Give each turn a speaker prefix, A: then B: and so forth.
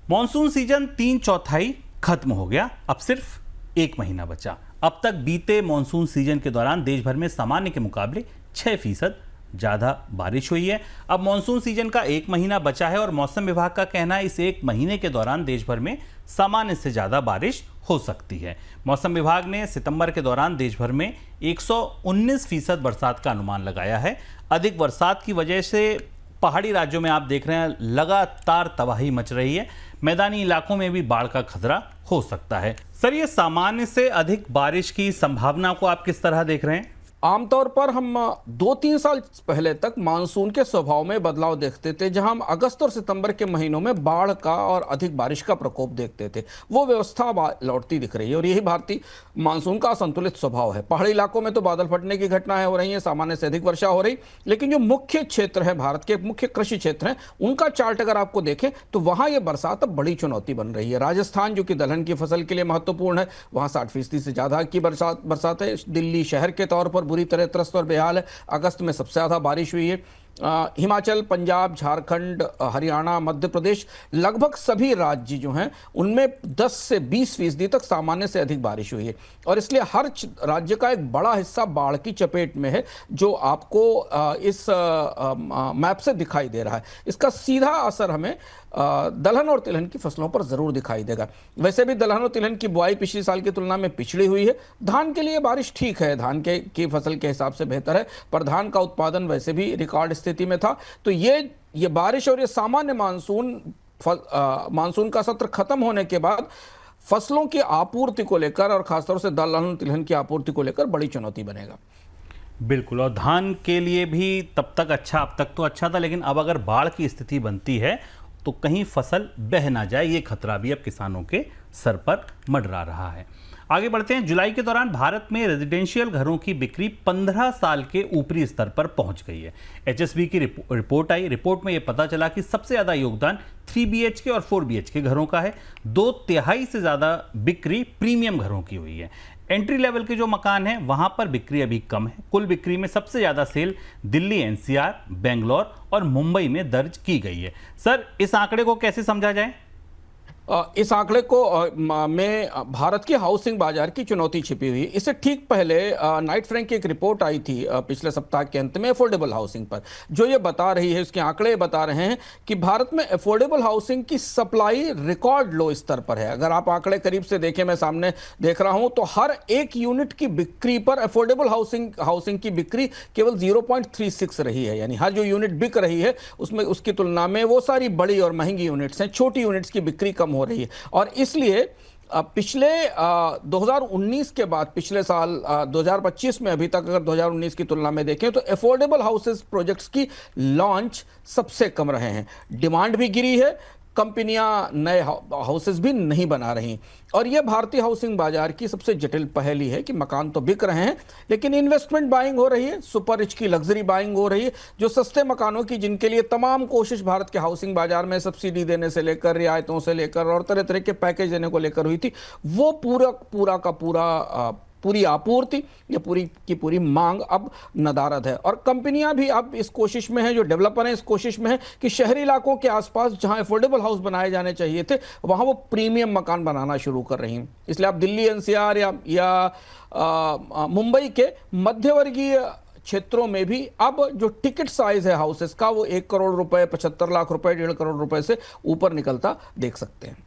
A: Monsoon season 3/4 खत्म हो गया, अब सिर्फ 1 महीना बचा। अब तक बीते मॉनसून सीजन के दौरान देश भर में सामान्य के मुकाबले 6% ज़्यादा बारिश हुई है। अब मॉनसून सीजन का 1 महीना बचा है और मौसम विभाग का कहना है इस 1 महीने के दौरान देश भर में सामान्य से ज़्यादा बारिश हो सकती है। मौसम विभाग ने सितंबर के दौरान देश भर में 119% बरसात का अनुमान लगाया है। अधिक बरसात की वजह से पहाड़ी राज्यों में आप देख रहे हैं लगातार तबाही मच रही है। मैदानी इलाकों में भी बाढ़ का खतरा हो सकता है। सर, ये सामान्य से अधिक बारिश की संभावना को आप किस तरह देख रहे हैं?
B: आमतौर पर हम 2-3 साल पहले तक मानसून के स्वभाव में बदलाव देखते थे, जहां हम अगस्त और सितंबर के महीनों में बाढ़ का और अधिक बारिश का प्रकोप देखते थे। वो व्यवस्था लौटती दिख रही है और यही भारतीय मानसून का असंतुलित स्वभाव है। पहाड़ी इलाकों में तो बादल फटने की घटनाएं हो रही हैं, सामान्य से अधिक वर्षा हो रही, लेकिन जो मुख्य क्षेत्र है, भारत के मुख्य कृषि क्षेत्र हैं, उनका चार्ट अगर आपको देखें तो वहां ये बरसात अब बड़ी चुनौती बन रही है। राजस्थान, जो कि दलहन की फसल के लिए महत्वपूर्ण है, वहां 60% से ज्यादा की बरसात है। दिल्ली शहर के तौर पर बुरी तरह त्रस्त और बेहाल है। अगस्त में सबसे ज्यादा बारिश हुई है। हिमाचल, पंजाब, झारखंड, हरियाणा, मध्य प्रदेश, लगभग सभी राज्य जो हैं उनमें 10 से 20% तक सामान्य से अधिक बारिश हुई है और इसलिए हर राज्य का एक बड़ा हिस्सा बाढ़ की चपेट में है, जो आपको इस मैप से दिखाई दे रहा है। इसका सीधा असर हमें दलहन और तिलहन की फसलों पर जरूर दिखाई देगा। वैसे भी दलहन और तिलहन की बुआई पिछले साल की तुलना में पिछड़ी हुई है। धान के लिए बारिश ठीक है, धान की फसल के हिसाब से बेहतर है, पर धान का उत्पादन वैसे भी रिकॉर्ड स्थिति में था। तो ये बारिश और ये सामान्य मानसून का सत्र खत्म होने के बाद फसलों की आपूर्ति को लेकर और खासतौर से दलहन तिलहन की आपूर्ति को लेकर बड़ी चुनौती बनेगा।
A: बिल्कुल, और धान के लिए भी अब तक तो अच्छा था, लेकिन अब अगर बाढ़ की स्थिति बनती है तो कहीं फसल बह ना जाए, ये खतरा भी अब किसानों के सर पर मंडरा रहा है। आगे बढ़ते हैं। जुलाई के दौरान भारत में रेजिडेंशियल घरों की बिक्री 15 साल के ऊपरी स्तर पर पहुंच गई है। एचएसबी की रिपोर्ट आई। रिपोर्ट में यह पता चला कि सबसे ज्यादा योगदान 3 BHK और 4 BHK घरों का है। 2/3 से ज्यादा बिक्री प्रीमियम घरों की हुई है। एंट्री लेवल के जो मकान हैं वहां पर बिक्री अभी कम है। कुल बिक्री में सबसे ज्यादा सेल दिल्ली, NCR, बेंगलोर और मुंबई में दर्ज की गई है। सर, इस आंकड़े को कैसे समझा जाए?
B: इस आंकड़े को में भारत की हाउसिंग बाजार की चुनौती छिपी हुई। इससे ठीक पहले नाइट फ्रैंक की एक रिपोर्ट आई थी पिछले सप्ताह के अंत में अफोर्डेबल हाउसिंग पर, जो ये बता रही है, उसके आंकड़े बता रहे हैं कि भारत में अफोर्डेबल हाउसिंग की सप्लाई रिकॉर्ड लो स्तर पर है। अगर आप आंकड़े करीब से देखें, मैं सामने देख रहा हूं, तो हर एक यूनिट की बिक्री पर अफोर्डेबल हाउसिंग की बिक्री केवल 0.36 रही है। यानी हर जो यूनिट बिक रही है उसमें उसकी तुलना में वो सारी बड़ी और महंगी यूनिट्स हैं, छोटी यूनिट्स की बिक्री कम हो रही है। और इसलिए पिछले 2019 के बाद पिछले साल 2025 में अभी तक अगर 2019 की तुलना में देखें तो अफोर्डेबल हाउसेस प्रोजेक्ट्स की लॉन्च सबसे कम रहे हैं। डिमांड भी गिरी है, कंपनियां नए हाउसेस भी नहीं बना रही और यह भारतीय हाउसिंग बाजार की सबसे जटिल पहेली है कि मकान तो बिक रहे हैं लेकिन इन्वेस्टमेंट बाइंग हो रही है, सुपर रिच की लग्जरी बाइंग हो रही है, जो सस्ते मकानों की, जिनके लिए तमाम कोशिश भारत के हाउसिंग बाजार में सब्सिडी देने से लेकर, रियायतों से लेकर और तरह तरह के पैकेज देने को लेकर हुई थी, वो पूरी आपूर्ति या पूरी मांग अब नदारद है। और कंपनियां भी अब इस कोशिश में हैं, जो डेवलपर हैं इस कोशिश में हैं कि शहरी इलाकों के आसपास जहां अफोर्डेबल हाउस बनाए जाने चाहिए थे वहां वो प्रीमियम मकान बनाना शुरू कर रही हैं। इसलिए आप दिल्ली, NCR या मुंबई के मध्यवर्गीय क्षेत्रों में भी अब जो टिकट साइज है हाउसेस का वो 1 करोड़ रुपए, 75 लाख रुपए, 1.5 करोड़ रुपए से ऊपर निकलता देख सकते हैं।